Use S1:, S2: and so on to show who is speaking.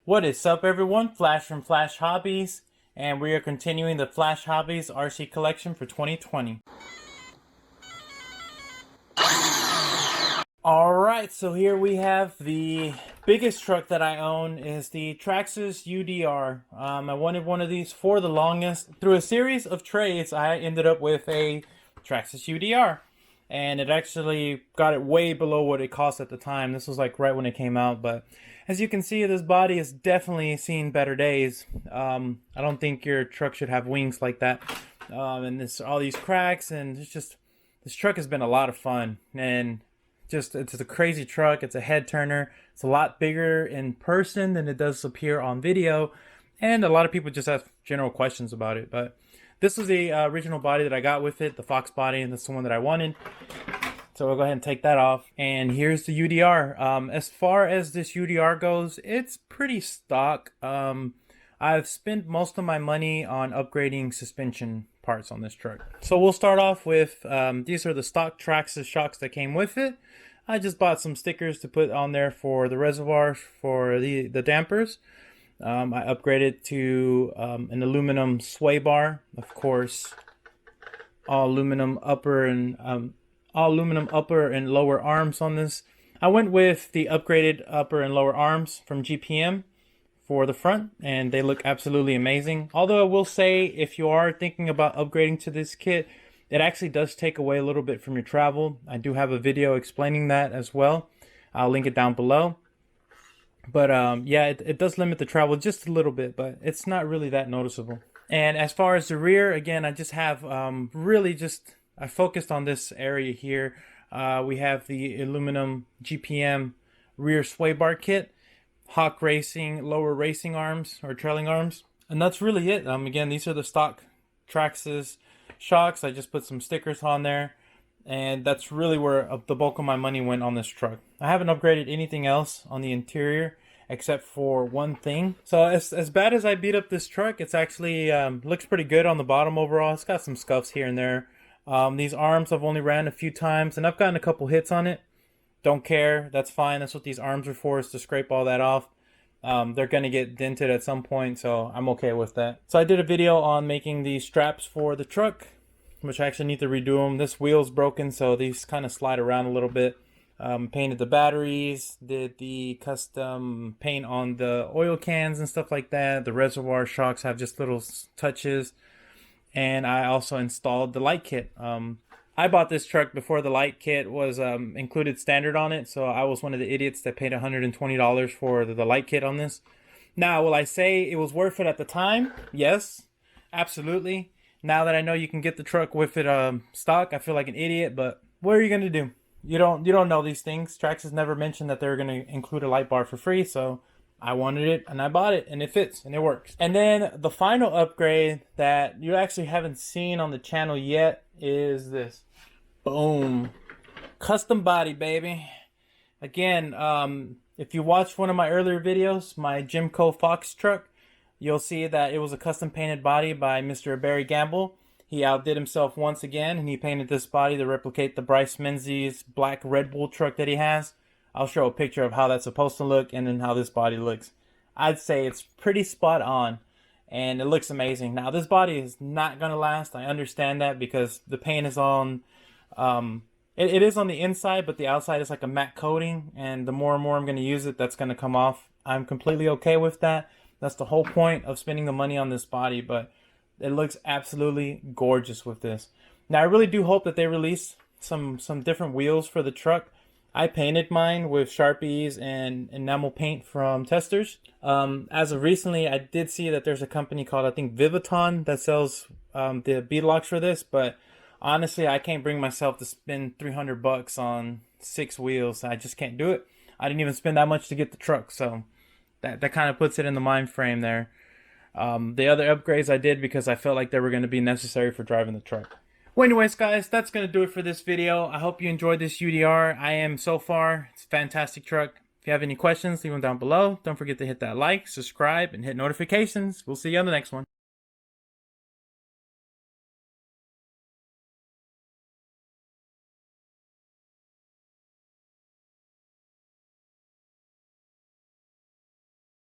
S1: What is up, everyone? Flash from Flash Hobbies, and we are continuing the Flash Hobbies RC collection for 2020. Alright, so here we have the biggest truck that I own is the Traxxas Udr. I wanted one of these for the longest. Through a series of trades, I ended up with a Traxxas Udr. And it actually got it way below what it cost at the time. This was like right when it came out, but as you can see, this body has definitely seen better days. I don't think your truck should have wings like that. And this all these cracks, and it's just, this truck has been a lot of fun. And just, it's a crazy truck. It's a head turner. It's a lot bigger in person than it does appear on video. And a lot of people just have general questions about it. But this was the original body that I got with it, the Fox body, and that's the one that I wanted. So we'll go ahead and take that off. And here's the UDR. As far as this UDR goes, it's pretty stock. I've spent most of my money on upgrading suspension parts on this truck. So we'll start off with, these are the stock Traxxas shocks that came with it. I just bought some stickers to put on there for the reservoir for the dampers. I upgraded to an aluminum sway bar, of course, all aluminum upper and lower arms on this. I went with the upgraded upper and lower arms from GPM for the front, and they look absolutely amazing. Although I will say, if you are thinking about upgrading to this kit, it actually does take away a little bit from your travel. I do have a video explaining that as well. I'll link it down below. But yeah, it does limit the travel just a little bit, but it's not really that noticeable. And as far as the rear, again, I just have I focused on this area here. We have the aluminum GPM rear sway bar kit, Hawk Racing lower racing arms or trailing arms, and that's really it. Again, these are the stock Traxxas shocks. I just put some stickers on there, and that's really where the bulk of my money went on this truck. I haven't upgraded anything else on the interior except for one thing. So as bad as I beat up this truck, it's actually looks pretty good on the bottom overall. It's got some scuffs here and there. These arms I've only ran a few times, and I've gotten a couple hits on it. Don't care, that's fine. That's what these arms are for, is to scrape all that off. They're gonna get dented at some point, so I'm okay with that. So I did a video on making these straps for the truck, which I actually need to redo them. This wheel's broken, so these kind of slide around a little bit. Painted the batteries, did the custom paint on the oil cans and stuff like that. The reservoir shocks have just little touches. And I also installed the light kit. I bought this truck before the light kit was included standard on it, so I was one of the idiots that paid $120 for the light kit on this. Now, will I say it was worth it at the time? Yes, absolutely. Now that I know you can get the truck with it stock, I feel like an idiot, but what are you gonna do? You don't know these things. Traxxas never mentioned that they were gonna include a light bar for free, so I wanted it and I bought it, and it fits and it works. And then the final upgrade that you actually haven't seen on the channel yet is this. Boom. Custom body, baby. Again, if you watched one of my earlier videos, my Jimco Fox truck, you'll see that it was a custom painted body by Mr. Barry Gamble. He outdid himself once again, and he painted this body to replicate the Bryce Menzies black Red Bull truck that he has. I'll show a picture of how that's supposed to look and then how this body looks. I'd say it's pretty spot on, and it looks amazing. Now, this body is not going to last. I understand that because the paint is on, it is on the inside, but the outside is like a matte coating, and the more and more I'm going to use it, that's going to come off. I'm completely okay with that. That's the whole point of spending the money on this body, but it looks absolutely gorgeous with this. Now, I really do hope that they release some different wheels for the truck. I painted mine with Sharpies and enamel paint from Testers. As of recently, I did see that there's a company called, I think, Viviton that sells the bead locks for this, but honestly, I can't bring myself to spend $300 on 6 wheels. I just can't do it. I didn't even spend that much to get the truck, so that kind of puts it in the mind frame there. The other upgrades I did because I felt like they were going to be necessary for driving the truck. Well, anyways, guys, that's going to do it for this video. I hope you enjoyed this UDR. I am so far. It's a fantastic truck. If you have any questions, leave them down below. Don't forget to hit that like, subscribe, and hit notifications. We'll see you on the next one.